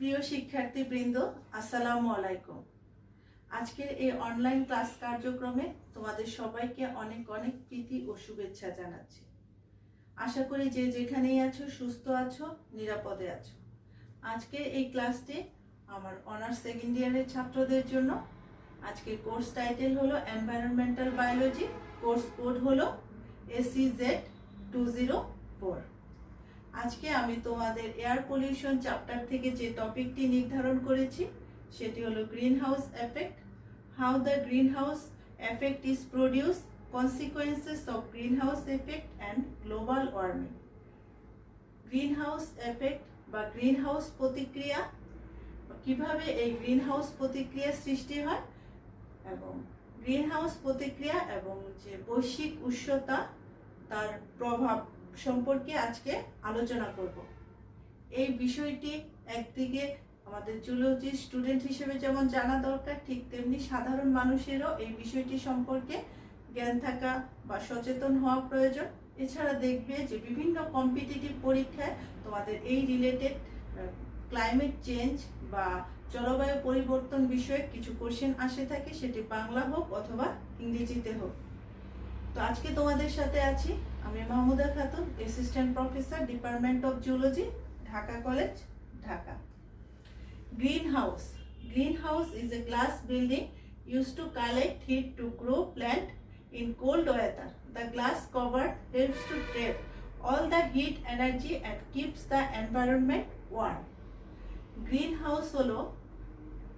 প্রিয় শিক্ষার্থীবৃন্দ, আসসালামু আলাইকুম। আজকের এই অনলাইন ক্লাস কার্যক্রমে তোমাদের সবাইকে অনেক অনেক প্রীতি ও শুভেচ্ছা জানাচ্ছি। আশা করি যে যেখানেই আছো সুস্থ আছো, নিরাপদে আছো। আজকের এই ক্লাসটি আমার অনার্স সেকেন্ড ইয়ারের ছাত্রদের জন্য। আজকে কোর্স টাইটেল হলো এনভায়রনমেন্টাল বায়োলজি, কোর্স কোড হলো SEZ204। আজকে আমি তোমাদের এয়ার পলিউশন চ্যাপ্টার থেকে যে টপিকটি নির্ধারণ করেছি সেটি হলো green house effect, how the green house effect is produce, consequences of green house effect and global warming. Green house effect বা গ্রিন হাউস প্রতিক্রিয়া, কিভাবে এই গ্রিন হাউস প্রতিক্রিয়া সৃষ্টি হয় এবং গ্রিন হাউস প্রতিক্রিয়া এবং যে বৈশ্বিক উষ্ণতা তার প্রভাব সম্পর্কে আজকে আলোচনা করব। এই বিষয়টি একদিকে আমাদের জুলজি স্টুডেন্ট হিসেবে যেমন জানা দরকার, ঠিক তেমনি সাধারণ মানুষেরও এই বিষয়টি সম্পর্কে জ্ঞান থাকা বা সচেতন হওয়া প্রয়োজন। এছাড়া দেখবে যে বিভিন্ন কম্পিটিটিভ পরীক্ষায় তোমাদের এই রিলেটেড ক্লাইমেট চেঞ্জ বা জলবায়ু পরিবর্তন বিষয়ে কিছু কোশ্চেন আসে থাকে, সেটি বাংলা হোক অথবা ইংরেজিতে হোক। তো আজকে তোমাদের সাথে আছি আমি Mahmuda Khatun, assistant professor, department of zoology, Dhaka college, Dhaka. Greenhouse. Greenhouse is a glass building used to collect heat to grow plant in cold weather. The glass cover helps to trap all the heat energy and keeps the environment warm. Greenhouse হলো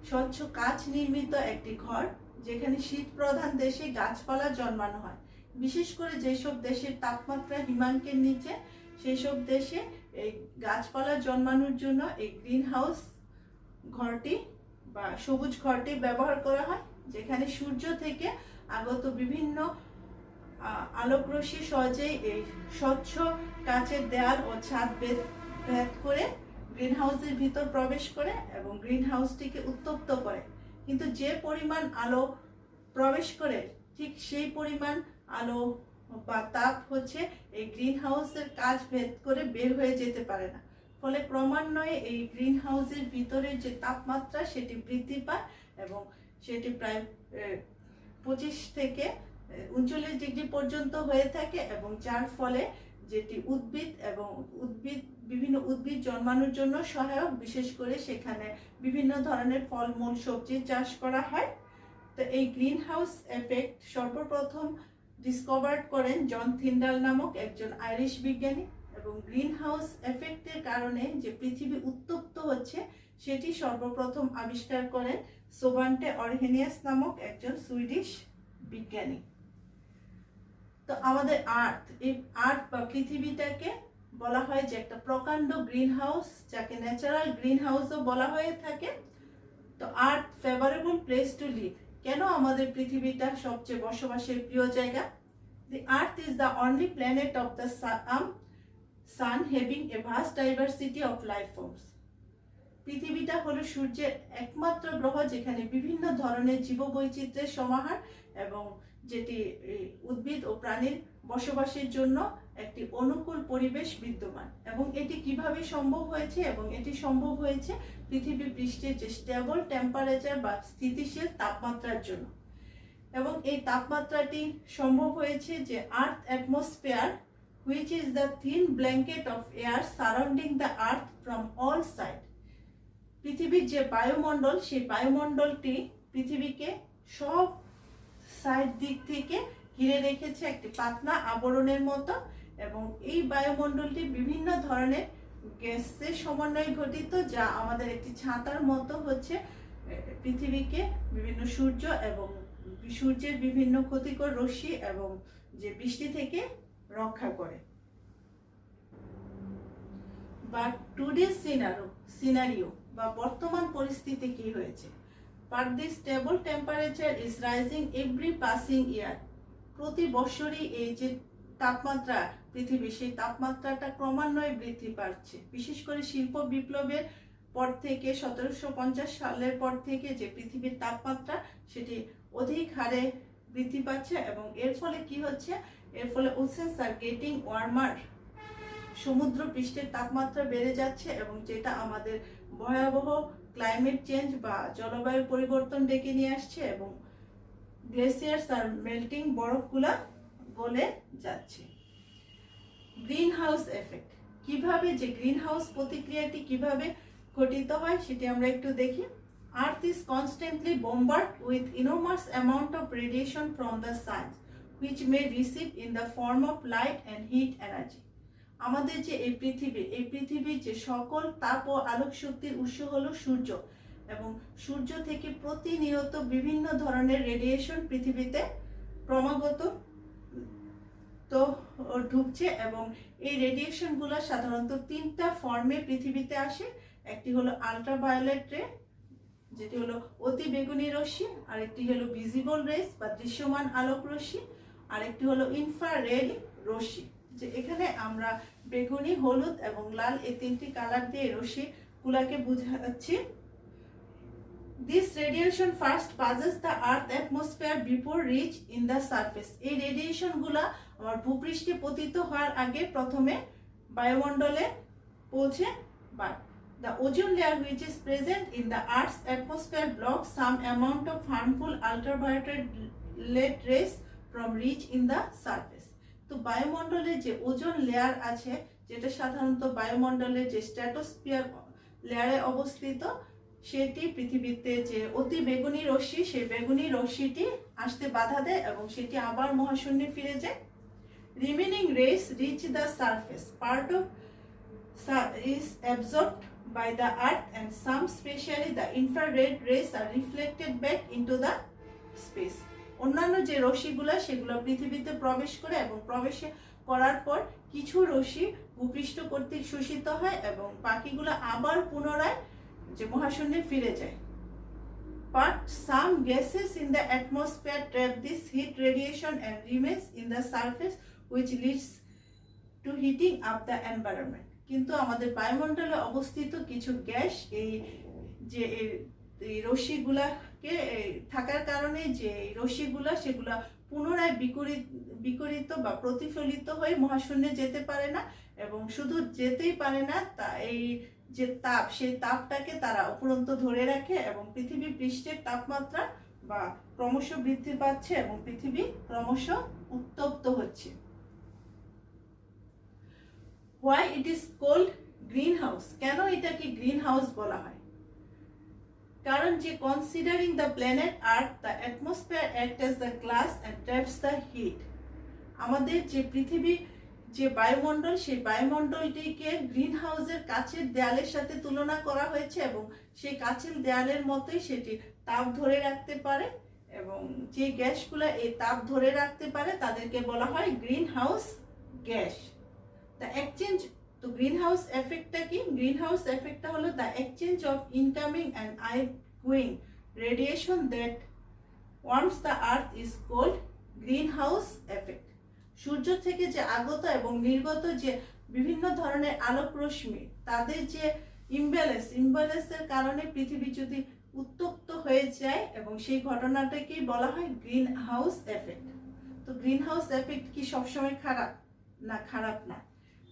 স্বচ্ছ কাচ নির্মিত একটি ঘর যেখানে শীত প্রধান দেশে গাছপালা জন্মানো হয়। বিশেষ করে যেসব দেশের তাপমাত্রা হিমাঙ্কের নিচে, সেই সব দেশে এই গাছপালা জন্মানোর জন্য এই গ্রিন হাউস ঘরটি বা সবুজ ঘরটি ব্যবহার করা হয়, যেখানে সূর্য থেকে আগত বিভিন্ন আলোকরশ্মি সহজেই এই স্বচ্ছ কাচের দেয়াল ও ছাদ ভেদ করে গ্রিন হাউসের ভিতর প্রবেশ করে এবং গ্রিন হাউসটিকে উত্তপ্ত করে। কিন্তু যে পরিমাণ আলো প্রবেশ করে ঠিক সেই পরিমাণ আলো বা তাপ হচ্ছে এই গ্রিন হাউসের কাচ ভেদ করে বের হয়ে যেতে পারে না। ফলে ক্রমান্বয়ে এই গ্রিন হাউসের ভিতরে যে তাপমাত্রা সেটি বৃদ্ধি পায় এবং সেটি প্রায় 25 থেকে 39 ডিগ্রি পর্যন্ত হয়ে থাকে, এবং যার ফলে যেটি বিভিন্ন উদ্ভিদ জন্মানোর জন্য সহায়ক। বিশেষ করে সেখানে বিভিন্ন ধরনের ফলমূল সবজি চাষ করা হয়। তো এই গ্রিন হাউস এফেক্ট সর্বপ্রথম ডিসকভার করেন জন থিন্ডাল নামক একজন আইরিশ বিজ্ঞানী, এবং গ্রিন হাউস এফেক্টের কারণে যে পৃথিবী উত্তপ্ত হচ্ছে সেটি সর্বপ্রথম আবিষ্কার করেন সোভান্টে অরহেনিয়াস নামক একজন সুইডিশ বিজ্ঞানী। তো আমাদের এই আর্থ বা পৃথিবীটাকে বলা হয় যে একটা প্রকাণ্ড গ্রিন হাউস, যাকে ন্যাচারাল গ্রিন হাউসও বলা হয়ে থাকে। তো আর্থ ফেভারেবল প্লেস টু লিভ। কেন আমাদের পৃথিবীটা সবচেয়ে বসবাসের প্রিয় জায়গা? The Earth is the only planet of the sun having a vast diversity of life forms. পৃথিবীটা হলো সূর্যের একমাত্র গ্রহ যেখানে বিভিন্ন ধরনের জীববৈচিত্র্যের সমাহার, এবং যেটি উদ্ভিদ ও প্রাণীর বসবাসের জন্য একটি অনুকূল পরিবেশ বিদ্যমান। এবং এটি কিভাবে সম্ভব হয়েছে? এবং এটি সম্ভব হয়েছে পৃথিবী পৃষ্ঠের যে স্টেবল টেম্পারেচার বা স্থিতিশীল তাপমাত্রার জন্য। এবং এই তাপমাত্রাটি সম্ভব হয়েছে যে আর্থ atmosphere, which is the thin blanket of air surrounding the earth from all sides. পৃথিবীর যে বায়ুমণ্ডল, সেই বায়ুমণ্ডলটি পৃথিবীকে সব সাইড দিক থেকে ঘিরে রেখেছে একটি পাতলা আবরণের মতো, এবং এই বায়ুমণ্ডলটি বিভিন্ন ধরনের গ্যাসের সমন্বয়ে গঠিত, যা আমাদের একটি ছাতার মতো হচ্ছে পৃথিবীকে বিভিন্ন সূর্য এবং সূর্যের বিভিন্ন ক্ষতিকর রশ্মি এবং যে বৃষ্টি থেকে রক্ষা করে। বাট টুডে সিনারিও বা বর্তমান পরিস্থিতি কি হয়েছে? But the stable temperature is rising every passing ইয়ার। প্রতি বছরই এই যে তাপমাত্রা পৃথিবী, সেই তাপমাত্রাটা ক্রমান্বয়ে বৃদ্ধি পাচ্ছে। বিশেষ করে শিল্প বিপ্লবের পর থেকে 1750 সালের পর থেকে যে পৃথিবীর তাপমাত্রা সেটি অধিক হারে বৃদ্ধি পাচ্ছে, এবং এর ফলে কি হচ্ছে? এর ফলে ওশেনস আর গেটিং ওয়ার্মার। সমুদ্র পৃষ্ঠের তাপমাত্রা বেড়ে যাচ্ছে এবং যেটা আমাদের ভয়াবহ ক্লাইমেট চেঞ্জ বা জলবায়ু পরিবর্তন ডেকে নিয়ে আসছে এবং গ্লেসিয়ার্স আর মেল্টিং বরফগুলা গলে যাচ্ছে। গ্রিন হাউস এফেক্ট, কিভাবে যে গ্রিন হাউস প্রতিক্রিয়াটি কিভাবে ঘটিত হয় সেটি আমরা একটু দেখি। Earth is constantly bombarded with enormous amount of radiation from the sun, which may receive in the form of light and heat energy. আমাদের যে এই পৃথিবীর যে সকল তাপ ও আলোক শক্তির উৎস হলো সূর্য, এবং সূর্য থেকে প্রতিনিয়ত বিভিন্ন ধরনের রেডিয়েশন পৃথিবীতে ক্রমাগত তো ঢুকছে এবং এই রেডিয়েশনগুলো সাধারণত তিনটা ফর্মে পৃথিবীতে আসে। একটি হলো আল্ট্রাভায়োলেট রে, যেটি হলো অতি বেগুনি রশ্মি, আরেকটি হলো ভিজিবল রেস বা দৃশ্যমান আলোক রশ্মি, আরেকটি হলো ইনফ্রারেড রশ্মি। যে এখানে আমরা বেগুনি, হলুদ এবং লাল এই তিনটি কালার দিয়ে রশ্মিগুলোকে বোঝাচ্ছি। This radiation first passes the earth atmosphere before reach in the surface. এই রেডিয়েশন গুলা আমার ভূপৃষ্ঠে পতিত হওয়ার আগে প্রথমে বায়ুমণ্ডলে পৌঁছে। But the ozone layer which is present in the earth's atmosphere blocks some amount of harmful ultraviolet rays from reach in the surface. তো বায়ুমণ্ডলে যে ওজোন লেয়ার আছে, যেটা সাধারণত বায়ুমণ্ডলের যে স্ট্র্যাটোস্ফিয়ার লেয়ারে অবস্থিত, সেটি পৃথিবীতে যে অতি বেগুনি রশ্মি, সেই বেগুনি রশ্মিটি আসতে বাধা দেয় এবং সেটি আবার মহাশূন্যে ফিরে যায়। Remaining race reach the surface, part of is absorbed by the earth and some, especially the infrared rays, are reflected back into the space. অন্যান্য যে রশ্মিগুলো সেগুলো পৃথিবীতে প্রবেশ করে এবং প্রবেশ করার পর কিছু রশ্মি ভূপৃষ্ঠ কর্তৃক শোষিত হয় এবং বাকিগুলো আবার পুনরায় যে মহাশূন্যে ফিরে যায়। But some gases in the atmosphere trap this heat radiation and remains in the surface, which leads to heating up the environment. কিন্তু আমাদের বায়ুমণ্ডলে অবস্থিত কিছু গ্যাস এই যে রশ্মিগুলাকে থাকার কারণে যে রশ্মিগুলা সেগুলা পুনরায় বিকরিত বা প্রতিফলিত হয়ে মহাশূন্যে যেতে পারে না, এবং শুধু যেতেই পারে না, তা এই যে তাপ, সেই তাপটাকে তারা উপরন্ত ধরে রাখে এবং পৃথিবী পৃষ্ঠের তাপমাত্রা বা ক্রমশ বৃদ্ধি পাচ্ছে এবং পৃথিবী ক্রমশ উত্তপ্ত হচ্ছে। Why it is called greenhouse? কেন এটাকে গ্রিন হাউস বলা হয়? কারণ যে considering the planet Earth, the atmosphere acts as the glass and traps the heat. আমাদের যে পৃথিবী যে বায়ুমণ্ডল, সেই বায়ুমণ্ডলটিকে গ্রিন হাউসের কাচের দেয়ালের সাথে তুলনা করা হয়েছে এবং সেই কাচের দেয়ালের মতোই সেটি তাপ ধরে রাখতে পারে, এবং যে গ্যাসগুলো এই তাপ ধরে রাখতে পারে তাদেরকে বলা হয় green house gas. The exchange, তো গ্রিন হাউস এফেক্টটা কি? গ্রিন হাউস এফেক্টটা হলো the exchange of incoming and outgoing radiation that warms the earth is called green house effect. সূর্য থেকে যে আগত এবং নির্গত যে বিভিন্ন ধরনের আলোক রশ্মি, তাদের যে ইমব্যালেন্সের কারণে পৃথিবী যদি উত্তপ্ত হয়ে যায়, এবং সেই ঘটনাটাকেই বলা হয় গ্রিন হাউস এফেক্ট। তো গ্রিন হাউস এফেক্ট কি সবসময় খারাপ? না, খারাপ না।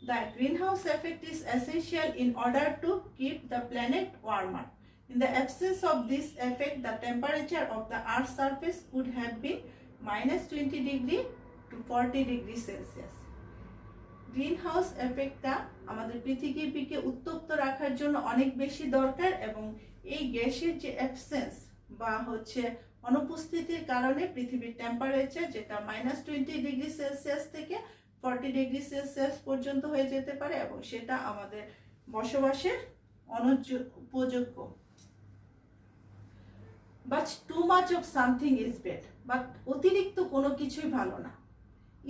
The greenhouse effect is essential in order to keep the planet warmer. In the absence of this effect, the temperature of the Earth's surface could have been -20 degree to 40 degree Celsius. Greenhouse এফেক্টটা আমাদের পৃথিবীকে উত্তপ্ত রাখার জন্য অনেক বেশি দরকার, এবং এই গ্যাসের যে অ্যাবসেন্স বা অনুপস্থিতির কারণে পৃথিবীর টেম্পারেচার, যেটা -20 ডিগ্রি সেলসিয়াস থেকে 40 ডিগ্রি সেলসিয়াস পর্যন্ত হয়ে যেতে পারে, এবং সেটা আমাদের বসবাসের অনুপযোগ্য। But too much of something is bad. But অতিরিক্ত কোনো কিছুই ভালো না।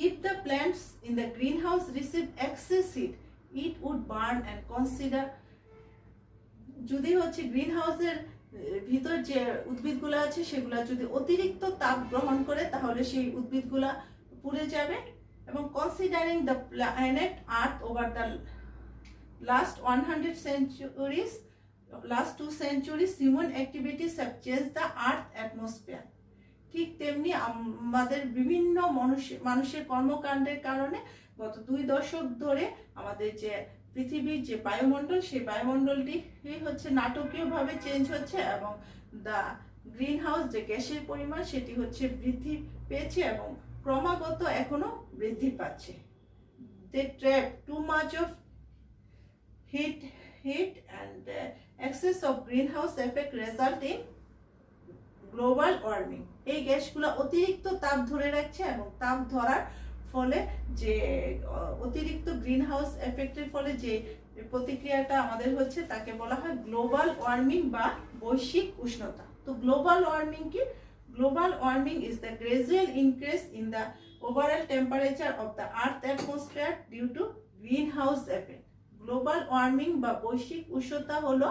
If the plants in the greenhouse receive excess heat, it would burn and consider. যদি গ্রিনহাউসের ভিতর যে উদ্ভিদগুলো আছে সেগুলো যদি অতিরিক্ত তাপ গ্রহণ করে, তাহলে সেই উদ্ভিদগুলো পুড়ে যাবে। এবং considering the planet earth over the last 2 centuries, human activities have changed the earth atmosphere. ঠিক তেমনি আমাদের বিভিন্ন মানুষের কর্মকাণ্ডের কারণে গত 2 দশক ধরে আমাদের যে পৃথিবীর যে বায়ুমণ্ডল, সেই বায়ুমণ্ডলটি হচ্ছে নাটকীয়ভাবে চেঞ্জ হচ্ছে এবং দ্য গ্রিন হাউস যে গ্যাসের পরিমাণ সেটি হচ্ছে বৃদ্ধি পেয়েছে এবং ক্রমাগত এখনো বৃদ্ধি পাচ্ছে। They trap too much of heat and excess of greenhouse effect result in global warming. এই গ্যাসগুলো অতিরিক্ত তাপ ধরে রাখছে এবং তাপ ধরার ফলে যে অতিরিক্ত গ্রিন হাউস এফেক্টের ফলে যে প্রতিক্রিয়াটা আমাদের হচ্ছে তাকে বলা হয় গ্লোবাল ওয়ার্মিং বা বৈশ্বিক উষ্ণতা। তো গ্লোবাল ওয়ার্মিং কি? Global warming is the gradual increase in the overall temperature of the earth atmosphere due to green house effect. Global warming বা বৈশ্বিক উষ্ণতা হলো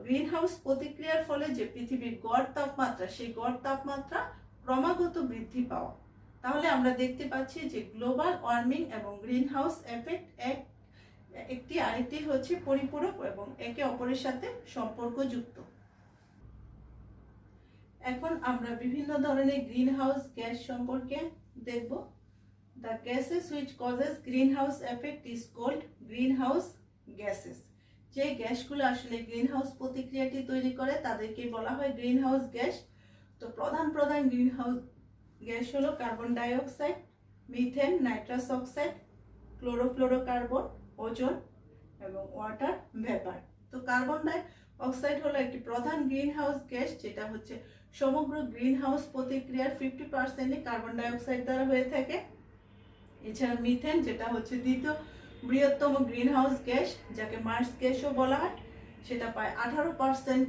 গ্রিন হাউস প্রতিক্রিয়ার ফলে যে পৃথিবীর গড় তাপমাত্রা, সেই গড় তাপমাত্রা ক্রমাগত বৃদ্ধি পাওয়া। তাহলে আমরা দেখতে পাচ্ছি যে গ্লোবাল ওয়ার্মিং এবং গ্রিন হাউস এফেক্ট একটি আরেকটি হচ্ছে পরিপূরক এবং একে অপরের সাথে সম্পর্কযুক্ত। এখন আমরা বিভিন্ন ধরনের গ্রিন হাউস গ্যাস সম্পর্কে দেখব। The gases which causes greenhouse effect is called greenhouse gases. যে গ্যাসগুলো আসলে গ্রিনহাউস প্রতিক্রিয়াটি তৈরি করে তাদেরকে বলা হয় গ্রিনহাউস গ্যাস। তো প্রধান গ্রিনহাউস গ্যাস হলো carbon dioxide, methane, nitrous oxide, chlorofluorocarbon, ozone এবং ওয়াটার ভেপার। তো কার্বন ডাই অক্সাইড হলো একটি প্রধান গ্রিনহাউস গ্যাস, যেটা হচ্ছে সমগ্র গ্রিনহাউস প্রতিক্রিয়ার 50% কার্বন ডাই অক্সাইড দ্বারা হয়ে থাকে। এছাড়া মিথেন, যেটা হচ্ছে দ্বিতীয় বৃহত্তম গ্রিনহাউস গ্যাস, যাকে মার্স গ্যাসও বলা হয়, সেটা প্রায় 18%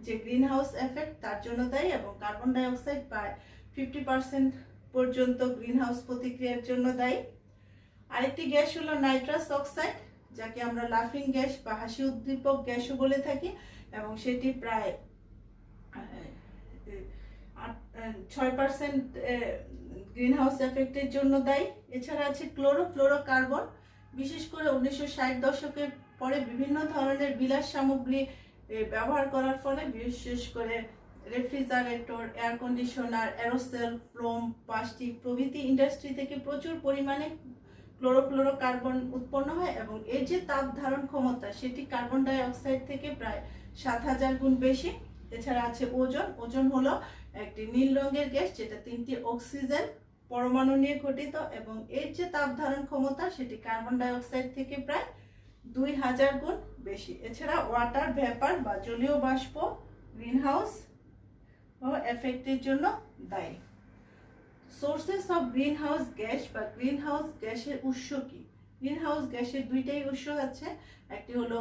যে গ্রিনহাউস এফেক্ট তার জন্য দায়ী এবং কার্বন ডাই অক্সাইড প্রায় 50% পর্যন্ত গ্রিনহাউস প্রতিক্রিয়ার জন্য দায়ী। আরেকটি গ্যাস হলো নাইট্রাস অক্সাইড, যাকে আমরা লাফিং গ্যাস বা হাসি উদ্দীপক গ্যাসও বলে থাকি এবং সেটি প্রায় 6% গ্রিনহাউস এফেক্টের জন্য দায়ী। এছাড়া আছে ক্লোরোফ্লোরোকার্বন, বিশেষ করে 1960 দশকের পরে বিভিন্ন ধরনের বিলাস সামগ্রী ব্যবহার করার ফলে, বিশেষ করে refrigerator, air conditioner, aerosol, foam, plastic প্রভৃতি ইন্ডাস্ট্রি থেকে প্রচুর পরিমাণে ক্লোরোফ্লোরোকার্বন উৎপন্ন হয় এবং এর যে তাপ ধারণ ক্ষমতা সেটি কার্বন ডাই অক্সাইড থেকে প্রায় 7000 গুণ বেশি। এছাড়া আছে ওজোন। ওজোন হলো একটি নীল রঙের গ্যাস, যেটা 3টি অক্সিজেন পরমাণু নিয়ে গঠিত এবং এর যে তাপ ধারণ ক্ষমতা সেটি কার্বন ডাই অক্সাইড থেকে প্রায় 2000 গুণ বেশি। এছাড়া ওয়াটার ভেপার বা জলীয় বাষ্প গ্রিনহাউস এফেক্টের জন্য দায়ী। সোর্সেস অফ গ্রিনহাউস গ্যাস বা গ্রিনহাউস গ্যাসের উৎস কি? গ্রিনহাউস গ্যাসের দুইটাই উৎস আছে, একটি হলো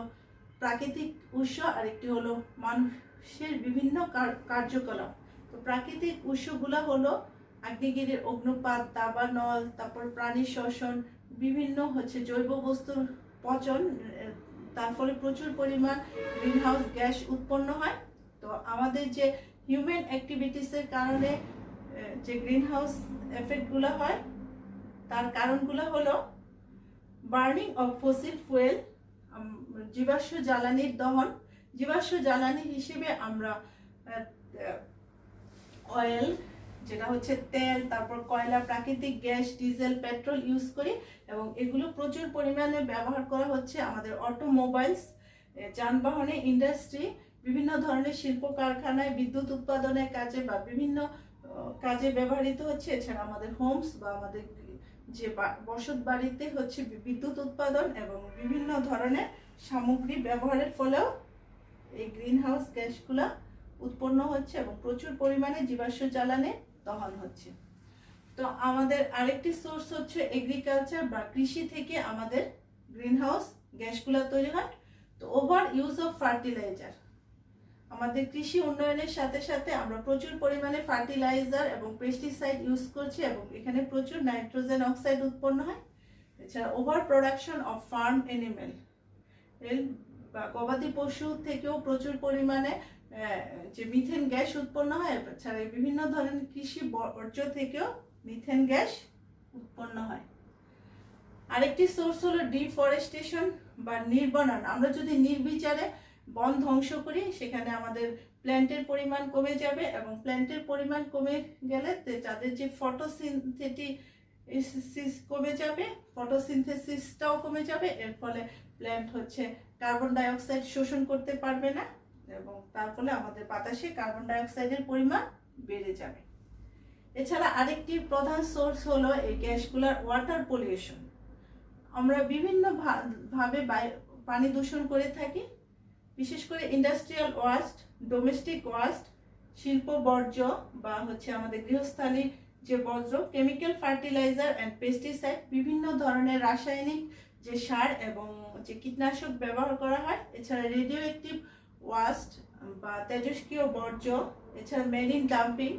প্রাকৃতিক উৎস আর একটি হলো মানুষের বিভিন্ন কার্যকলাপ। তো প্রাকৃতিক উৎসগুলো হলো আগ্নেয়গিরির অগ্নুৎপাত, দাবানল, তারপর প্রাণী শ্বসন, বিভিন্ন হচ্ছে জৈব বস্তুর পচন, তার ফলে প্রচুর পরিমাণ গ্রিনহাউস গ্যাস উৎপন্ন হয়। তো আমাদের যে হিউম্যান অ্যাক্টিভিটিসের কারণে যে গ্রিনহাউস এফেক্টগুলো হয় তার কারণগুলো হলো বার্নিং অফ ফসিল ফুয়েল, জীবাশ্ম জ্বালানির দহন। জীবাশ্ম জ্বালানি হিসেবে আমরা অয়েল, যেটা হচ্ছে তেল, তারপর কয়লা, প্রাকৃতিক গ্যাস, ডিজেল, পেট্রোল ইউজ করি এবং এগুলো প্রচুর পরিমাণে ব্যবহার করা হচ্ছে আমাদের অটোমোবাইলস, যানবাহনে, ইন্ডাস্ট্রি, বিভিন্ন ধরনের শিল্প কারখানায়, বিদ্যুৎ উৎপাদনের কাজে বা বিভিন্ন কাজে ব্যবহৃত হচ্ছে। এছাড়া আমাদের হোমস বা আমাদের যে বসত বাড়িতে হচ্ছে বিদ্যুৎ উৎপাদন এবং বিভিন্ন ধরনের সামগ্রী ব্যবহারের ফলেও এই গ্রিনহাউস গ্যাসগুলো উৎপন্ন হচ্ছে এবং প্রচুর পরিমাণে জীবাশ্ম জ্বালানি দহন হচ্ছে। তো আমাদের আরেকটি সোর্স হচ্ছে এগ্রিকালচার বা কৃষি থেকে আমাদের গ্রিনহাউস গ্যাসগুলো তৈরি হয়। তো ওভার ইউজ অফ ফার্টিলাইজার, আমাদের কৃষি উন্নয়নের সাথে সাথে আমরা প্রচুর পরিমাণে ফার্টিলাইজার এবং পেস্টিসাইড ইউজ করছি এবং এখানে প্রচুর নাইট্রোজেন অক্সাইড উৎপন্ন হয়। এছাড়া over production of farm animal বা গবাদি পশু থেকেও প্রচুর পরিমাণে যে মিথেন গ্যাস উৎপন্ন হয়। এছাড়া বিভিন্ন ধরনের কৃষি বর্জ্য থেকেও মিথেন গ্যাস উৎপন্ন হয়। আরেকটি সোর্স হলো ডিফরেস্টেশন বা নির্বনন। আমরা যদি নির্বিচারে বন ধ্বংস করি সেখানে আমাদের প্ল্যান্টের পরিমাণ কমে যাবে এবং প্ল্যান্টের পরিমাণ কমে গেলে তাদের যে ফটোসিনথেটিক কমে যাবে, ফটোসিনথেসিসটাও কমে যাবে। এর ফলে প্ল্যান্ট হচ্ছে কার্বন ডাই অক্সাইড শোষণ করতে পারবে না এবং তার ফলে আমাদের বাতাসে কার্বন ডাই অক্সাইডের পরিমাণ বেড়ে যাবে। এছাড়া আরেকটি প্রধান সোর্স হলো এই গ্যাসগুলোর ওয়াটার পলিউশন। আমরা বিভিন্ন ভাবে পানি দূষণ করে থাকি, বিশেষ করে ইন্ডাস্ট্রিয়াল ওয়াস্ট, ডোমেস্টিক ওয়াস্ট, শিল্প বর্জ্য বা হচ্ছে আমাদের গৃহস্থালী যে বর্জ্য, কেমিক্যাল ফার্টিলাইজার অ্যান্ড পেস্টিসাইড, বিভিন্ন ধরনের রাসায়নিক যে সার এবং যে কীটনাশক ব্যবহার করা হয়, এছাড়া রেডিও অ্যাক্টিভ ওয়াস্ট বা তেজস্ক্রিয় বর্জ্য, এছাড়া মেরিন ডাম্পিং,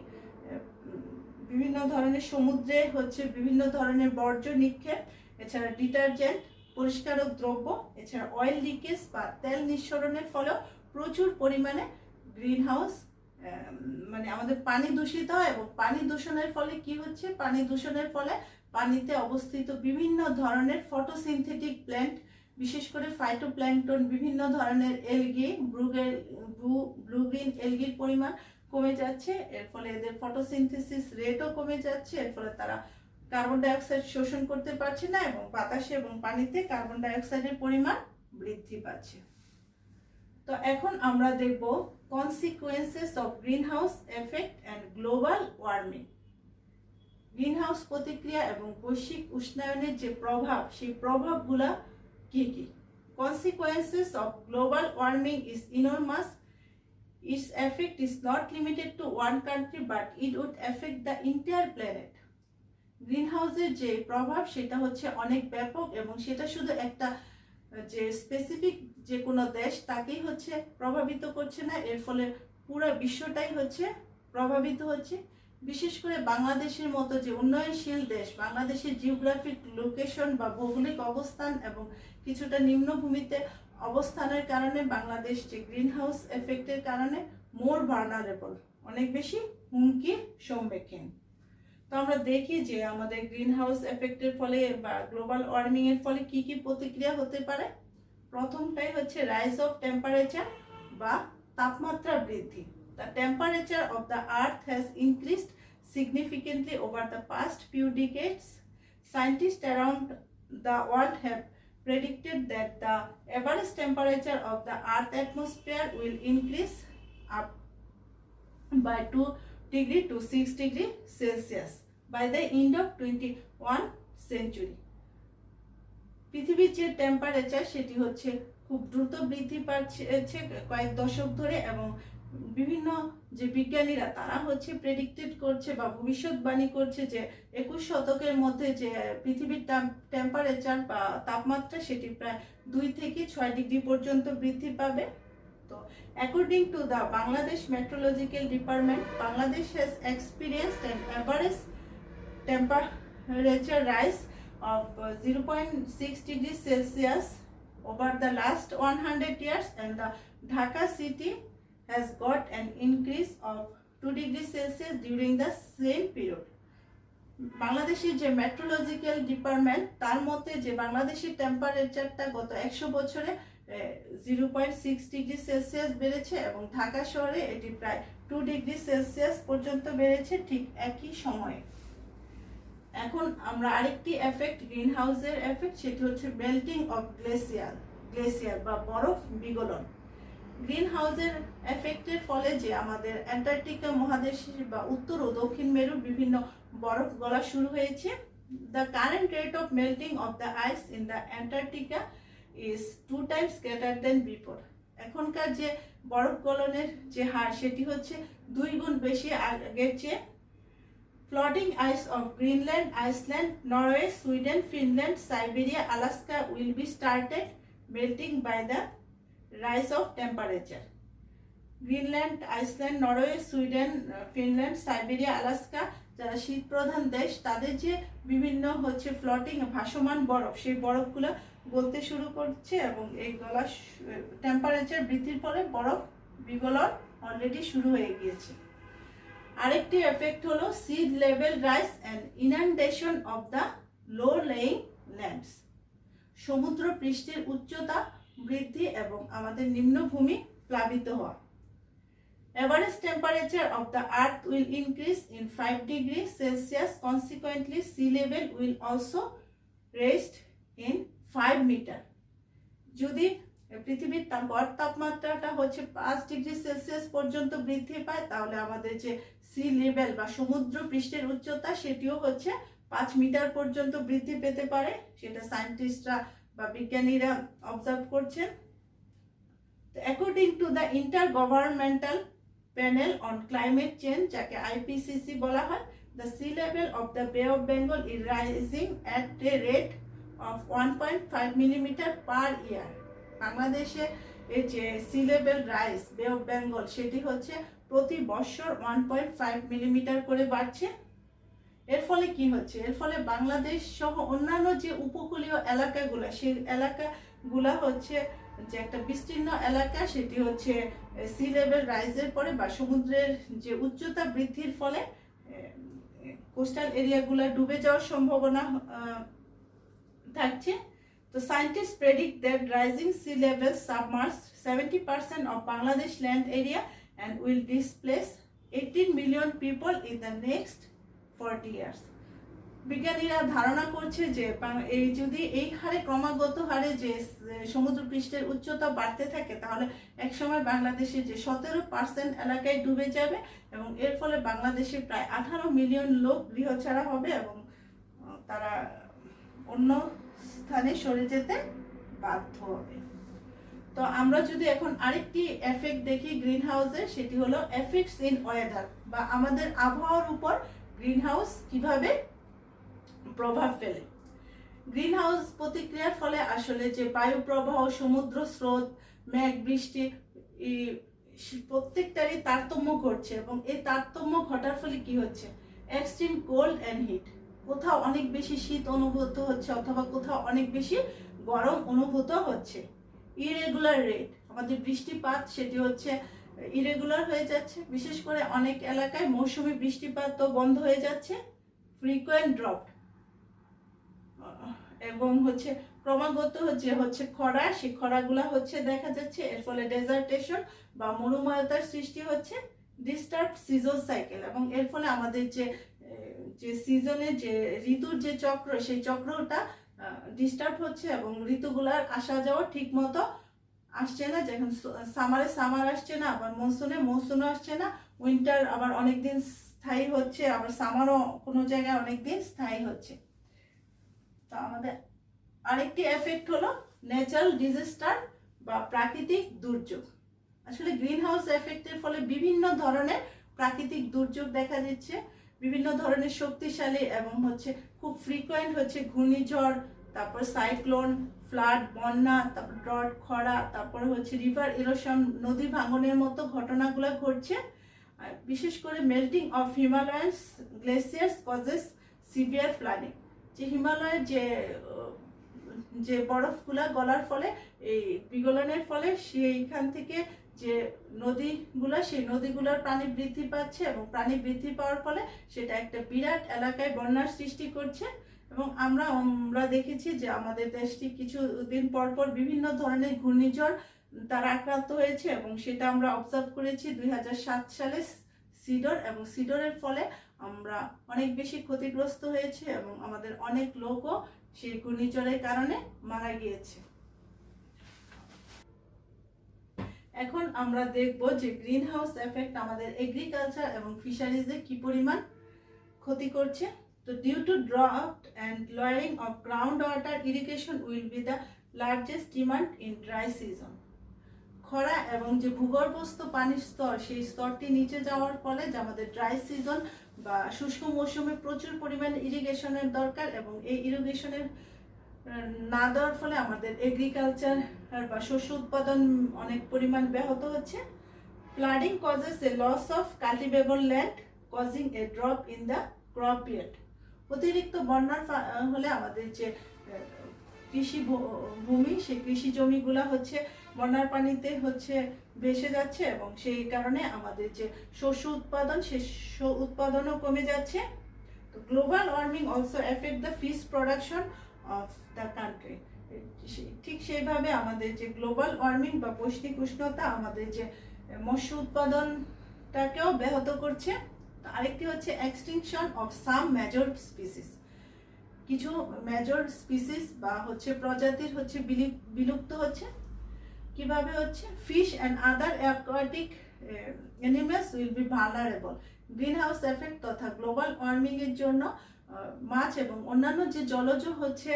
বিভিন্ন ধরনের সমুদ্রে হচ্ছে বিভিন্ন ধরনের বর্জ্য নিক্ষেপ, এছাড়া ডিটারজেন্ট, পরিষ্কারক দ্রব্য, এছাড়া অয়েল লিকেজ বা তেল নিঃসরণের ফলেও প্রচুর পরিমাণে গ্রিন হাউস মানে আমাদের পানি দূষিত হয়। এবং পানি দূষণের ফলে কি হচ্ছে, পানি দূষণের ফলে পানিতে অবস্থিত বিভিন্ন ধরনের ফটোসিনথেটিক প্ল্যান্ট, বিশেষ করে ফাইটোপ্ল্যাঙ্কটন, বিভিন্ন ধরনের এলগি, ব্লু গ্রিন এলগির পরিমাণ কমে যাচ্ছে। এর ফলে এদের ফটোসিনথেসিস রেটও কমে যাচ্ছে। এর ফলে তারা কার্বন ডাই অক্সাইড শোষণ করতে পারছে না এবং বাতাসে এবং পানিতে কার্বন ডাই অক্সাইডের পরিমাণ বৃদ্ধি পাচ্ছে। তো এখন আমরা দেখব consequences of greenhouse effect and global warming. Greenhouse প্রতিক্রিয়া এবং বৈশ্বিক উষ্ণায়নের যে প্রভাব, সেই প্রভাবগুলা কি কি? Consequences of global warming is enormous. Its effect is not limited to one country, but it would affect the entire planet. গ্রিনহাউসের যে প্রভাব সেটা হচ্ছে অনেক ব্যাপক এবং সেটা শুধু একটা যে স্পেসিফিক যে কোনো দেশ তাকেই হচ্ছে প্রভাবিত করছে না, এর ফলে পুরো বিশ্বটাই হচ্ছে প্রভাবিত হচ্ছে। বিশেষ করে বাংলাদেশের মতো যে উন্নয়নশীল দেশ, বাংলাদেশের জিওগ্রাফিক লোকেশন বা ভৌগোলিক অবস্থান এবং কিছুটা নিম্নভূমিতে অবস্থানের কারণে বাংলাদেশ যে গ্রিনহাউস এফেক্টের কারণে মোর ভার্নারেবল, অনেক বেশি হুমকির সম্মুখীন। তো আমরা দেখি যে আমাদের গ্রিনহাউস এফেক্টের ফলে বা গ্লোবাল ওয়ার্মিং এর ফলে কি কি প্রতিক্রিয়া হতে পারে। প্রথমটাই হচ্ছে রাইজ অফ টেম্পারেচার বা তাপমাত্রা বৃদ্ধি। The temperature of the earth has increased significantly over the past few decades. Scientists around the world have predicted that the average temperature of the earth atmosphere will increase up by 2 degree to 6 degree Celsius by the end of 21 century. পৃথিবীর যে temperature সেটি হচ্ছে খুব দ্রুত বৃদ্ধি পাচ্ছে কয়েক দশক ধরে এবং বিভিন্ন যে বিজ্ঞানীরা তারা হচ্ছে প্রেডিক্টেড করছে বা ভবিষ্যৎবাণী করছে যে 21 শতকের মধ্যে যে পৃথিবীর টেম্পারেচার বা তাপমাত্রা সেটি প্রায় 2 থেকে 6 ডিগ্রি পর্যন্ত বৃদ্ধি পাবে। তো according to the Bangladesh meteorological department, Bangladesh has experienced an average temperature rise of 0.6 degrees Celsius over the last 100 years, and the Dhaka city has got an increase of 2 degrees Celsius during the same period. বাংলাদেশের যে meteorological department তার মতে যে বাংলাদেশের টেম্পারেচারটা গত 100 বছরে 0.6 degree Celsius বেড়েছে এবং ঢাকা শহরে এটি প্রায় 2 ডিগ্রি সেলসিয়াস পর্যন্ত বেড়েছে ঠিক একই সময়ে। এখন আমরা আরেকটি এফেক্ট, গ্রিন হাউসের এফেক্ট, সেটি হচ্ছে মেল্টিং অফ গ্লেসিয়ার বা বরফ বিগলন। গ্রিন হাউসের এফেক্টের ফলে যে আমাদের অ্যান্টার্কটিকা মহাদেশের বা উত্তর ও দক্ষিণ মেরুর বিভিন্ন বরফ গলা শুরু হয়েছে। The current rate of melting of the ice in the Antarctica is 2 times greater than before. এখনকার যে বরফ গলনের যে হার সেটি হচ্ছে 2 গুণ বেশি আগের চেয়ে। Floating ice of Greenland, Iceland, Norway, Sweden, Finland, Siberia, Alaska will be started melting by the rise of temperature. Greenland, Iceland, Norway, Sweden, Finland, Siberia, Alaska যারা শীত প্রধান দেশ তাদের যে বিভিন্ন হচ্ছে ফ্লোটিং ভাসমান বরফ, সেই বরফগুলো গলতে শুরু করছে এবং এই গলা টেম্পারেচার বৃদ্ধির ফলে বরফ বিগলন অলরেডি শুরু হয়ে গিয়েছে। আরেকটি এফেক্ট হলো sea level rise and inundation of the low lying lands. সমুদ্র পৃষ্ঠের উচ্চতা বৃদ্ধি এবং আমাদের নিম্নভূমি প্লাবিত হওয়া। Average temperature of the earth will increase in 5 degrees Celsius. Consequently, sea level will also raise in 5 meter. যদি পৃথিবীর গড় তাপমাত্রাটা হচ্ছে 5 ডিগ্রি সেলসিয়াস পর্যন্ত বৃদ্ধি পায়, তাহলে আমাদের যে সি লেভেল বা সমুদ্র পৃষ্ঠের উচ্চতা সেটিও হচ্ছে 5 মিটার পর্যন্ত বৃদ্ধি পেতে পারে। সেটা সায়েন্টিস্টরা বা বিজ্ঞানীরা অবজার্ভ করছেন। According to the intergovernmental panel on climate change, যাকে আইপিসিসি বলা হয়, the sea level of the bay of Bengal is rising at a rate of 1.5 millimetre per year. বাংলাদেশে এই যে sea level rise bay of Bengal সেটি হচ্ছে প্রতি বছর 1.5 মিলিমিটার করে বাড়ছে। এর ফলে কি হচ্ছে? এর ফলে বাংলাদেশ সহ অন্যান্য যে উপকূলীয় এলাকাগুলো, সেই এলাকাগুলা হচ্ছে যে একটা বিস্তীর্ণ এলাকা, সেটি হচ্ছে সি লেভেল রাইজের পরে বা সমুদ্রের যে উচ্চতা বৃদ্ধির ফলে কোস্টাল এরিয়াগুলো ডুবে যাওয়ার সম্ভাবনা থাকছে। তো scientist predict that rising sea level submerge 70% of Bangladesh land area and will displace 18 million people in the next 40 years. বিজ্ঞানীরা ধারণা করছে যে এই যদি এই হারে ক্রমাগত হারে যে সমুদ্র পৃষ্ঠের উচ্চতা বাড়তে থাকে, তাহলে একসময় বাংলাদেশের যে 17% এলাকায় ডুবে যাবে এবং এর ফলে বাংলাদেশে প্রায় 18 মিলিয়ন লোক গৃহছাড়া হবে এবং তারা অন্য স্থানে সরে যেতে বাধ্য হবে। তো আমরা যদি এখন আরেকটি এফেক্ট দেখি গ্রিন হাউসের, সেটি হলো এফেক্টস ইন ওয়েদার বা আমাদের আবহাওয়ার উপর গ্রিন হাউস কিভাবে প্রভাব ফেলে। গ্রিন হাউস প্রতিক্রিয়ার ফলে আসলে যে বায়ু প্রবাহ, সমুদ্র স্রোত, মেঘ, বৃষ্টি প্রত্যেকটারই তারতম্য ঘটছে এবং এই তারতম্য ঘটার ফলে কি হচ্ছে? এক্সট্রিম কোল্ড অ্যান্ড হিট, কোথাও অনেক বেশি শীত অনুভূত হচ্ছে অথবা কোথাও অনেক বেশি গরম অনুভূত হচ্ছে। ইরেগুলার রেট, আমাদের বৃষ্টিপাত সেটি হচ্ছে ইরেগুলার হয়ে যাচ্ছে, বিশেষ করে অনেক এলাকায় মৌসুমী বৃষ্টিপাত তো বন্ধ হয়ে যাচ্ছে। ফ্রিকোয়েন্ট ড্রপ এবং হচ্ছে ক্রমাগত হচ্ছে খরা, সেই খরাগুলা হচ্ছে দেখা যাচ্ছে। এর ফলে ডেজার্টেশন বা মরুময়তার সৃষ্টি হচ্ছে। ডিস্টার্ব সিজন সাইকেল, এবং এর ফলে আমাদের যে সিজনের যে ঋতুর যে চক্র, সেই চক্রটা ডিস্টার্ব হচ্ছে এবং ঋতুগুলার আসা যাওয়া ঠিক মতো আসছে না। যখন সামারে সামার আসছে না, আবার মনসুনও আসছে না, উইন্টার আবার অনেকদিন স্থায়ী হচ্ছে, আবার সামারও কোনো জায়গায় অনেকদিন স্থায়ী হচ্ছে। তো আমাদের আরেকটি এফেক্ট হলো ন্যাচারাল ডিজাস্টার বা প্রাকৃতিক দুর্যোগ। আসলে গ্রিন হাউস এফেক্টের ফলে বিভিন্ন ধরনের প্রাকৃতিক দুর্যোগ দেখা দিচ্ছে, বিভিন্ন ধরনের শক্তিশালী এবং হচ্ছে খুব ফ্রিকোয়েন্ট হচ্ছে ঘূর্ণিঝড়, তারপর সাইক্লোন, ফ্লাড, বন্যা, তারপর ড্রট, খরা, তারপর হচ্ছে রিভার ইরোশন, নদী ভাঙনের মতো ঘটনাগুলো ঘটছে। বিশেষ করে melting of Himalayan glaciers causes severe flooding, যে হিমালয়ের যে বরফগুলা গলার ফলে, এই বিগলনের ফলে সেইখান থেকে যে নদীগুলা, সেই নদীগুলোর পানি বৃদ্ধি পাচ্ছে এবং পানি বৃদ্ধি পাওয়ার ফলে সেটা একটা বিরাট এলাকায় বন্যার সৃষ্টি করছে। এবং আমরা দেখেছি যে আমাদের দেশটি কিছুদিন পর পর বিভিন্ন ধরনের ঘূর্ণিঝড় তারা আক্রান্ত হয়েছে এবং সেটা আমরা অবজার্ভ করেছি 2007 সালে সিডর, এবং সিডরের ফলে আমরা অনেক বেশি ক্ষতিগ্রস্ত হয়েছে এবং আমাদের অনেক লোকও সেই ঘূর্ণিঝড়ের কারণে মারা গিয়েছে। এখন আমরা দেখব যে গ্রিন হাউস এফেক্ট আমাদের এগ্রিকালচার এবং ফিশারিজে কি পরিমাণ ক্ষতি করছে। তো due to drought and lowering of ground water, irrigation will be the largest demand in dry season. খরা এবং যে ভূগর্ভস্থ পানির স্তর, সেই স্তরটি নিচে যাওয়ার ফলে যে আমাদের ড্রাই সিজন বা শুষ্ক মৌসুমে প্রচুর পরিমাণে ইরিগেশনের দরকার, এবং এই ইরিগেশনের না দেওয়ার ফলে আমাদের এগ্রিকালচার বা শস্য উৎপাদন অনেক পরিমাণ ব্যাহত হচ্ছে। Flooding causes a loss of cultivable land causing a drop in the crop yield. অতিরিক্ত বন্যার হলে আমাদের যে কৃষি ভূমি, সেই কৃষি জমিগুলা হচ্ছে বন্যার পানিতে হচ্ছে ভেসে যাচ্ছে এবং সেই কারণে আমাদের যে শস্য উৎপাদন, সেই উৎপাদনও কমে যাচ্ছে। তো global warming also effect the fish production of the country. ঠিক সেইভাবে আমাদের যে গ্লোবাল ওয়ার্মিং বা বৈশ্বিক উষ্ণতা আমাদের যে মৎস্য উৎপাদনটাকেও ব্যাহত করছে। আরেকটি হচ্ছে extinction of some major species, কিছু মেজর স্পিসিস বা হচ্ছে প্রজাতির হচ্ছে বিলুপ্ত হচ্ছে। কিভাবে হচ্ছে? Fish and other aquatic animals will be vulnerable. Green house effect তথা গ্লোবাল ওয়ার্মিং এর জন্য মাছ এবং অন্যান্য যে জলজ হচ্ছে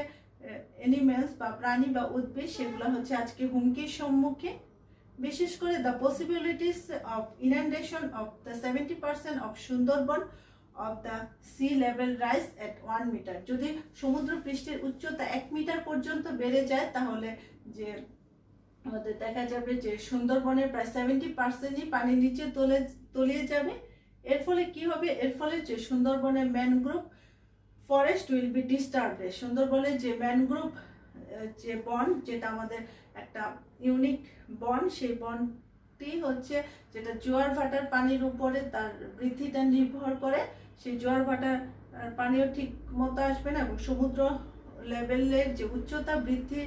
অ্যানিমেলস বা প্রাণী বা উদ্ভিদ, সেগুলো হচ্ছে আজকে হুমকির সম্মুখে। বিশেষ করে the possibilities of inundation of the 70% of Sundarban of the sea level rise at 1 metre. যদি সমুদ্র পৃষ্ঠের উচ্চতা 1 মিটার পর্যন্ত বেড়ে যায়, তাহলে যে আমাদের দেখা যাবে যে সুন্দরবনের প্রায় 70%ই পানির নিচে তলিয়ে যাবে। এর ফলে কি হবে? এর ফলে যে সুন্দরবনের mangrove forest will be disturbed. সুন্দরবনের যে ম্যানগ্রোভ যে বন, যেটা আমাদের একটা ইউনিক বন, সেই বনটি হচ্ছে যেটা জোয়ার ভাটার পানির উপরে তার বৃদ্ধিটা নির্ভর করে। সেই জোয়ার ভাটার পানিও ঠিক মতো আসবে না এবং সমুদ্র লেভেলের যে উচ্চতা বৃদ্ধি,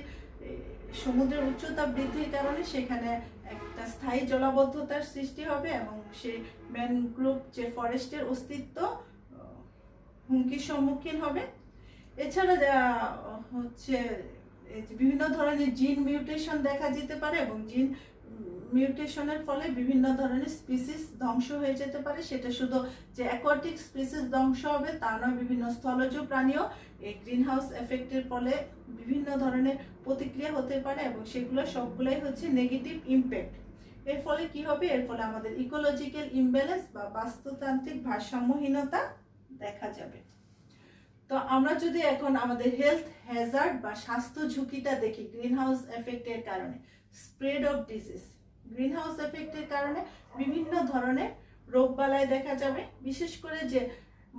সমুদ্রের উচ্চতা বৃদ্ধির কারণে সেখানে একটা স্থায়ী জলাবদ্ধতার সৃষ্টি হবে এবং সেই ম্যানগ্রোভ যে ফরেস্টের অস্তিত্ব হুমকির সম্মুখীন হবে। এছাড়া হচ্ছে বিভিন্ন ধরনের জিন মিউটেশন দেখা যেতে পারে এবং জিন মিউটেশনের ফলে বিভিন্ন ধরনের স্পিসিস ধ্বংস হয়ে যেতে পারে। সেটা শুধু যে অ্যাকোয়াটিক স্পিসিস ধ্বংস হবে তা নয়, বিভিন্ন স্থলজ প্রাণীও এই গ্রিন হাউস এফেক্টের ফলে বিভিন্ন ধরনের প্রতিক্রিয়া হতে পারে এবং সেগুলো সবগুলাই হচ্ছে নেগেটিভ ইম্প্যাক্ট। এর ফলে কি হবে? এর ফলে আমাদের ইকোলজিক্যাল ইমব্যালেন্স বা বাস্তুতান্ত্রিক ভারসাম্যহীনতা দেখা যাবে। তো আমরা যদি এখন আমাদের হেলথ হ্যাজার্ড বা স্বাস্থ্য ঝুঁকিটা দেখি গ্রিন হাউস এফেক্টের কারণে, স্প্রেড অফ ডিজিজ। গ্রিন হাউস এফেক্টের কারণে বিভিন্ন ধরনের রোগবালাই দেখা যাবে। বিশেষ করে যে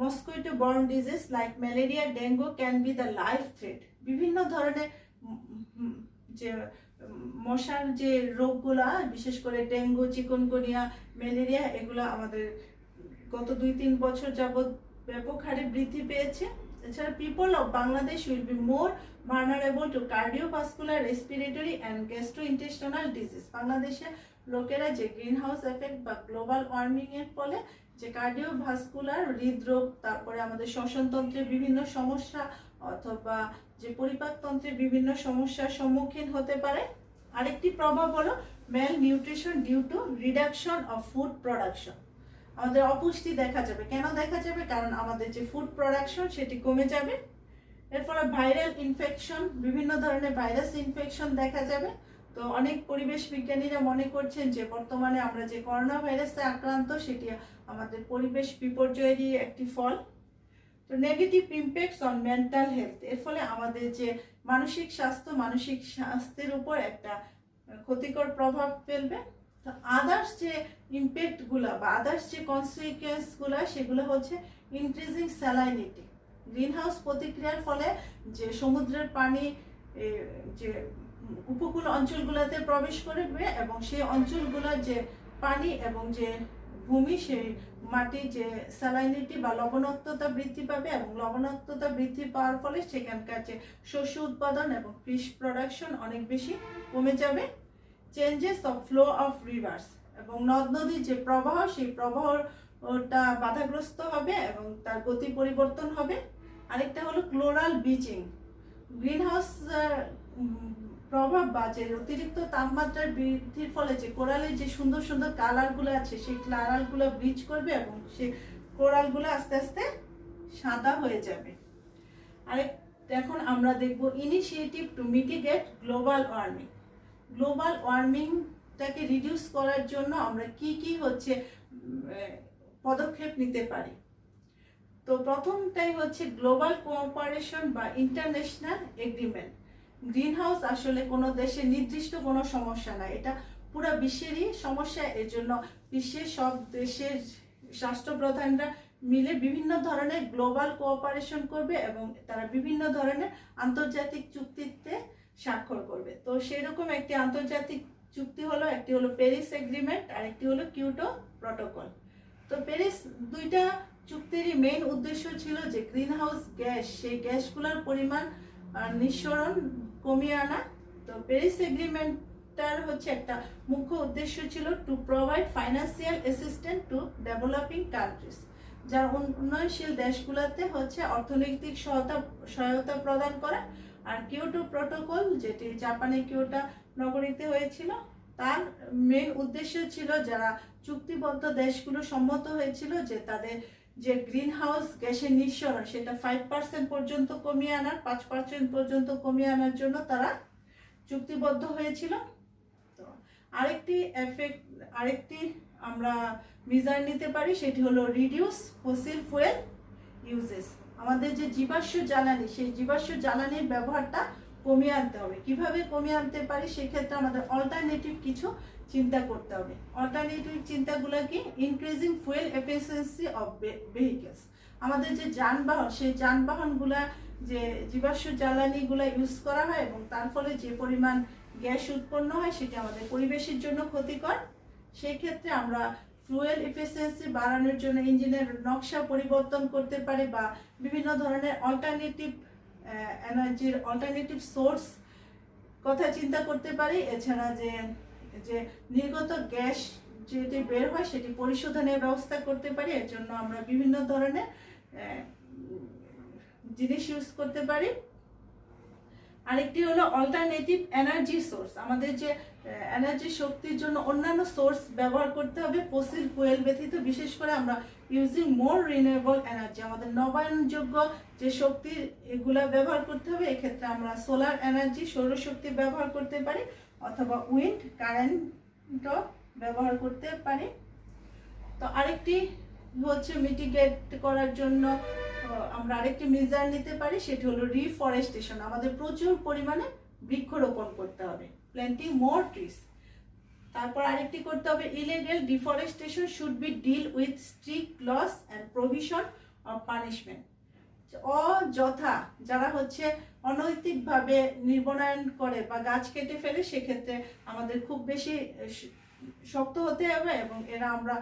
mosquito borne disease like malaria, dengue can be the life threat. বিভিন্ন ধরনের যে মশার যে রোগগুলা, বিশেষ করে ডেঙ্গু, চিকুনগুনিয়া, ম্যালেরিয়া, এগুলো আমাদের গত 2-3 বছর যাবৎ ব্যাপক হারে বৃদ্ধি পেয়েছে। এছাড়া people of Bangladesh will be more vulnerable to cardiovascular, respiratory and gastrointestinal disease. বাংলাদেশের লোকেরা যে গ্রিন হাউস এফেক্ট বা গ্লোবাল ওয়ার্মিং এর ফলে যে কার্ডিওভাস্কুলার, হৃদরোগ, তারপরে আমাদের শ্বসনতন্ত্রের বিভিন্ন সমস্যা অথবা যে পরিপাকতন্ত্রের বিভিন্ন সমস্যার সম্মুখীন হতে পারে। আরেকটি প্রভাব হলো malnutrition due to reduction of food production. আমাদের অপুষ্টি দেখা যাবে। কেন দেখা যাবে? কারণ আমাদের যে ফুড প্রোডাকশন সেটি কমে যাবে। এর ফলে ভাইরাল ইনফেকশন, বিভিন্ন ধরনের ভাইরাস ইনফেকশন দেখা যাবে। তো অনেক পরিবেশ বিজ্ঞানীরা মনে করছেন যে বর্তমানে আমরা যে করোনা ভাইরাসে আক্রান্ত, সেটি আমাদের পরিবেশ বিপর্যয়েরই একটি ফল। তো negative impacts on mental health, এর ফলে আমাদের যে মানসিক স্বাস্থ্যের উপর একটা ক্ষতিকর প্রভাব ফেলবে। তো আদার্স যে ইম্প্যাক্টগুলো বা আদার্স যে কনসিকুয়েন্সগুলো, সেগুলো হচ্ছে ইনক্রিজিং স্যালাইনিটি। গ্রিন হাউস প্রতিক্রিয়ার ফলে যে সমুদ্রের পানি যে উপকূল অঞ্চলগুলোতে প্রবেশ করবে এবং সেই অঞ্চলগুলোর যে পানি এবং যে ভূমি, সেই মাটি যে স্যালাইনিটি বা লবণাক্ততা বৃদ্ধি পাবে এবং লবণাক্ততা বৃদ্ধি পাওয়ার ফলে সেখানকার যে শস্য উৎপাদন এবং ফিশ প্রোডাকশন অনেক বেশি কমে যাবে। Changes of flow of rivers, এবং নদ নদীর যে প্রবাহ, সেই প্রবাহটা বাধাগ্রস্ত হবে এবং তার গতি পরিবর্তন হবে। আরেকটা হলো ক্লোরাল ব্লিচিং। গ্রিন হাউস প্রভাব বা যে অতিরিক্ত তাপমাত্রার বৃদ্ধির ফলে যে কোরালের যে সুন্দর সুন্দর কালারগুলো আছে, সেই কালারগুলো ব্লিচ করবে এবং সেই কোরালগুলো আস্তে আস্তে সাদা হয়ে যাবে। এখন আমরা দেখব initiative to mitigate global warming. গ্লোবাল ওয়ার্মিংটাকে রিডিউস করার জন্য আমরা কি কি হচ্ছে পদক্ষেপ নিতে পারি। তো প্রথমটাই হচ্ছে গ্লোবাল কোঅপারেশন বা ইন্টারন্যাশনাল এগ্রিমেন্ট। গ্রিন হাউস আসলে কোনো দেশের নির্দিষ্ট কোনো সমস্যা না, এটা পুরো বিশ্বেরই সমস্যা। এর জন্য বিশ্বের সব দেশের রাষ্ট্রপ্রধানরা মিলে বিভিন্ন ধরনের গ্লোবাল কোঅপারেশন করবে এবং তারা বিভিন্ন ধরনের আন্তর্জাতিক চুক্তিতে স্বাক্ষর করবে। তো সেরকম একটি আন্তর্জাতিক চুক্তি হলো, একটি হলো প্যারিস এগ্রিমেন্ট আর একটি হলো কিয়োটো প্রটোকল। তো প্যারিস দুইটা চুক্তিরই মেইন উদ্দেশ্য ছিল যে গ্রিন হাউস গ্যাস, সেই গ্যাসগুলোর পরিমাণ নিঃসরণ কমিয়ে আনা। তো প্যারিস এগ্রিমেন্ট চাপ্টার হচ্ছে একটা মুখ্য উদ্দেশ্য ছিল to provide financial assistant two developing countries, যার উন্নয়নশীল দেশগুলোতে হচ্ছে অর্থনৈতিক সহায়তা প্রদান করা। আর কিয়োটো প্রোটোকল, যেটি জাপানে কিয়োটো নগরীতে হয়েছিল, তার মেন উদ্দেশ্য ছিল যারা চুক্তিবদ্ধ দেশগুলো সম্মত হয়েছিল যে তাদের যে গ্রিন হাউস গ্যাসের নিঃসরণ সেটা 5% পর্যন্ত কমিয়ে আনার, 5% পর্যন্ত কমিয়ে আনার জন্য তারা চুক্তিবদ্ধ হয়েছিল। তো আরেকটি আমরা মেজার নিতে পারি, সেটি হলো রিডিউস ফসিল ফুয়েল ইউজেস। আমাদের যে জীবাশ্ম জ্বালানি, সেই জীবাশ্ম জ্বালানির ব্যবহারটা কমিয়ে আনতে হবে। কিভাবে কমিয়ে আনতে পারি, সেক্ষেত্রে আমাদের অল্টারনেটিভ কিছু চিন্তা করতে হবে। অল্টারনেটিভ চিন্তাগুলো কি? Increasing fuel efficiency of vehicles. আমাদের যে যানবাহন, সেই যানবাহনগুলা যে জীবাশ্ম জ্বালানিগুলা ইউজ করা হয় এবং তার ফলে যে পরিমাণ গ্যাস উৎপন্ন হয় সেটি আমাদের পরিবেশের জন্য ক্ষতিকর। সেই ক্ষেত্রে আমরা ফুয়েল এফিসিয়েন্সি বাড়ানোর জন্য ইঞ্জিনের নকশা পরিবর্তন করতে পারি বা বিভিন্ন ধরনের অল্টারনেটিভ এনার্জির অল্টারনেটিভ সোর্স কথা চিন্তা করতে পারি। এছাড়া যে নির্গত গ্যাস যেটি বের হয় সেটি পরিশোধনের ব্যবস্থা করতে পারি। এর জন্য আমরা বিভিন্ন ধরনের জিনিস ইউজ করতে পারি। আরেকটি হলো অল্টারনেটিভ এনার্জি সোর্স। আমাদের যে এনার্জি শক্তির জন্য অন্যান্য সোর্স ব্যবহার করতে হবে ফসিল ফুয়েল ব্যতীত। বিশেষ করে আমরা ইউজিং মোর রিনিউয়েবল এনার্জি, আমাদের নবায়নযোগ্য যে শক্তি এগুলা ব্যবহার করতে হবে। এক্ষেত্রে আমরা সোলার এনার্জি, সৌরশক্তি ব্যবহার করতে পারি, অথবা উইন্ড কারেন্টও ব্যবহার করতে পারি। তো আরেকটি হচ্ছে মিটিগেট করার জন্য আমরা আরেকটি মেজার নিতে পারি, সেটি হলো রিফরেস্টেশন। আমাদের প্রচুর পরিমাণে বৃক্ষরোপণ করতে হবে, প্ল্যান্টিং মোর ট্রিজ। তারপর আরেকটি করতে হবে illegal deforestation should be deal with strict laws and provision of punishment. অযথা যারা হচ্ছে অনৈতিকভাবে নির্বনায়ন করে বা গাছ কেটে ফেলে, সেক্ষেত্রে আমাদের খুব বেশি শক্ত হতে হবে এবং এরা আমরা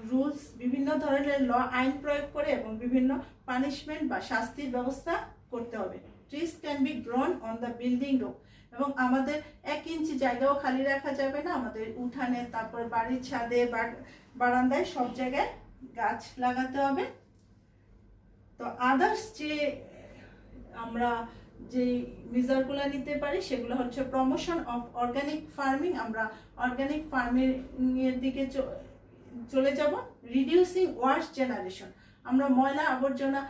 রুলস, বিভিন্ন ধরনের আইন প্রয়োগ করে এবং বিভিন্ন পানিশমেন্ট বা শাস্তির ব্যবস্থা করতে হবে। Trees can be grown on the building roof, এবং আমাদের 1 ইঞ্চি জায়গাও খালি রাখা যাবে না। আমাদের উঠানে, তারপর বাড়ির ছাদে, বারান্দায় সব জায়গায় গাছ লাগাতে হবে। তো আদার্স যে আমরা যে মেজারগুলো নিতে পারি সেগুলো হচ্ছে প্রমোশন অফ অর্গানিক ফার্মিং। আমরা অর্গানিক ফার্মিং এর দিকে চলে যাব। রিডিউসিং ওয়াস্ট জেনারেশন, আমরা ময়লা আবর্জনা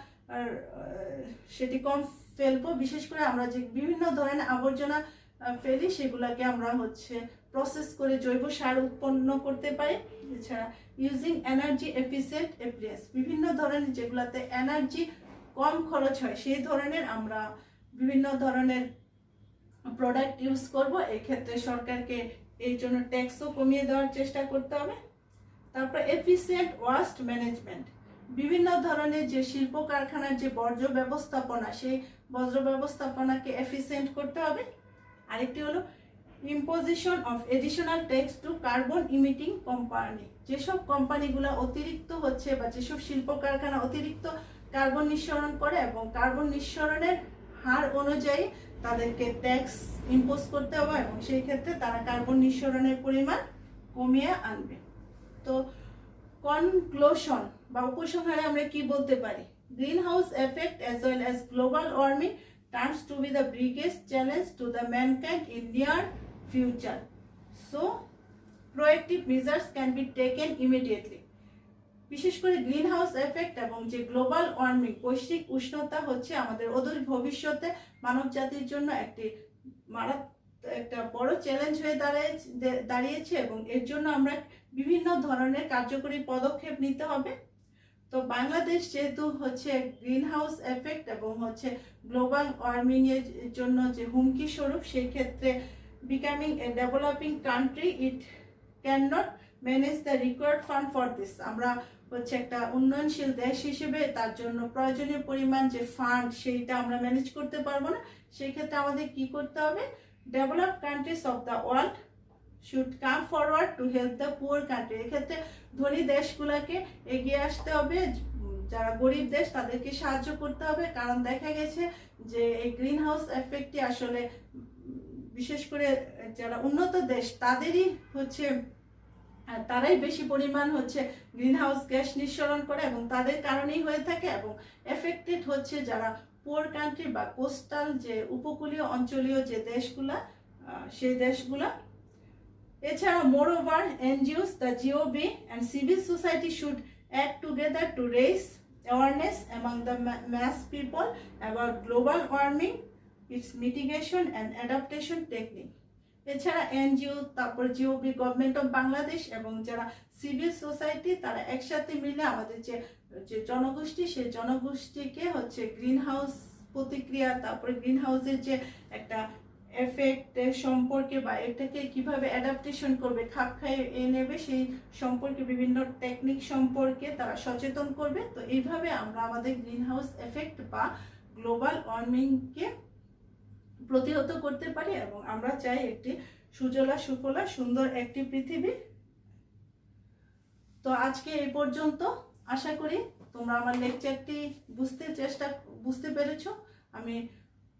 সেটি কম ফেলবো। বিশেষ করে আমরা যে বিভিন্ন ধরনের আবর্জনা ফেলি সেগুলোকে আমরা হচ্ছে প্রসেস করে জৈব সার উৎপন্ন করতে পারি। এছাড়া ইউজিং এনার্জি এফিসিয়েন্ট অ্যাপ্লায়েন্স, বিভিন্ন ধরনের যেগুলোতে এনার্জি কম খরচ হয় সেই ধরনের আমরা বিভিন্ন ধরনের প্রোডাক্ট ইউজ করব। এক্ষেত্রে সরকারকে এই জন্য ট্যাক্সও কমিয়ে দেওয়ার চেষ্টা করতে হবে। তারপর এফিসিয়েন্ট ওয়াস্ট ম্যানেজমেন্ট, বিভিন্ন ধরনের যে শিল্প কারখানার যে বর্জ্য ব্যবস্থাপনা, সেই বর্জ্য ব্যবস্থাপনাকে এফিসিয়েন্ট করতে হবে। আরেকটি হলো imposition of additional tax to carbon emitting company. যেসব কোম্পানিগুলো অতিরিক্ত হচ্ছে বা যেসব শিল্প কারখানা অতিরিক্ত কার্বন নিঃসরণ করে এবং কার্বন নিঃসরণের হার অনুযায়ী তাদেরকে ট্যাক্স ইম্পোজ করতে হবে এবং সেই ক্ষেত্রে তারা কার্বন নিঃসরণের পরিমাণ কমিয়ে আনবে। তো কনক্লুশন বা উপসংহারে আমরা কি বলতে পারি? Green house effect as well as global warming turns to be the biggest challenge to the mankind in near future. So proactive measures can be taken immediately. বিশেষ করে গ্রিন হাউস এফেক্ট এবং যে গ্লোবাল ওয়ার্মিং, বৈশ্বিক উষ্ণতা হচ্ছে আমাদের অদূর ভবিষ্যতে মানব জাতির জন্য একটা বড় চ্যালেঞ্জ হয়ে দাঁড়িয়েছে এবং এর জন্য আমরা বিভিন্ন ধরনের কার্যকরী পদক্ষেপ নিতে হবে। তো বাংলাদেশ যেহেতু হচ্ছে গ্রিন হাউস এফেক্ট এবং হচ্ছে গ্লোবাল ওয়ার্মিং এর জন্য যে হুমকি স্বরূপ, সেই ক্ষেত্রে becoming A developing country, it can not manage the required fund for this. আমরা হচ্ছে একটা উন্নয়নশীল দেশ হিসেবে তার জন্য প্রয়োজনীয় পরিমাণ যে ফান্ড সেইটা আমরা ম্যানেজ করতে পারবো না। সেই ক্ষেত্রে আমাদের কি করতে হবে? Developed countries of the world should come forward to help the poor country. এক্ষেত্রে ধনী দেশগুলোকে এগিয়ে আসতে হবে, যারা গরিব দেশ তাদেরকে সাহায্য করতে হবে। কারণ দেখা গেছে যে এই গ্রিন হাউস এফেক্টটি আসলে বিশেষ করে যারা উন্নত দেশ তাদেরই হচ্ছে তারাই বেশি পরিমাণ হচ্ছে গ্রিন হাউস গ্যাস নিঃসরণ করে এবং তাদের কারণেই হয়ে থাকে, এবং এফেক্টেড হচ্ছে যারা পুয়ার কান্ট্রি বা কোস্টাল যে উপকূলীয় অঞ্চলীয় যে দেশগুলা সেই দেশগুলা। এছাড়া moreover NGOs, the GOB and civil society should act together to raise awareness among the mass people about global warming, its mitigation and adaptation technique. এছাড়া এনজিও, তারপর জিওবি, গভর্নমেন্ট অফ বাংলাদেশ এবং যারা সিভিল সোসাইটি তারা একসাথে মিলে আমাদের যে জনগোষ্ঠী সেই জনগোষ্ঠীকে হচ্ছে গ্রিন হাউস প্রতিক্রিয়া, তারপরে গ্রিন হাউসের যে একটা এফেক্ট সম্পর্কে বা এটাকে কিভাবে অ্যাডাপ্টেশন করবে, খাপ খাইয়ে নেবে সেই সম্পর্কে বিভিন্ন টেকনিক সম্পর্কে তারা সচেতন করবে। তো এইভাবে আমরা আমাদের গ্রিন হাউস এফেক্ট বা গ্লোবাল ওয়ার্মিংকে প্রতিহত করতে পারি এবং আমরা চাই একটি সুজলা সুফলা সুন্দর একটি পৃথিবী। তো আজকে এই পর্যন্ত। আশা করি তোমরা আমার লেকচারটি বুঝতে পেরেছো। আমি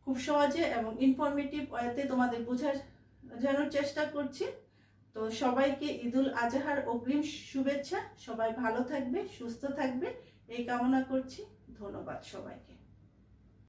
খুব সহজে এবং ইনফরমেটিভ ওয়েতে তোমাদের বোঝানোর চেষ্টা করছি। তো সবাইকে ঈদুল আজহার অগ্রিম শুভেচ্ছা। সবাই ভালো থাকবে, সুস্থ থাকবে এই কামনা করছি। ধন্যবাদ সবাইকে।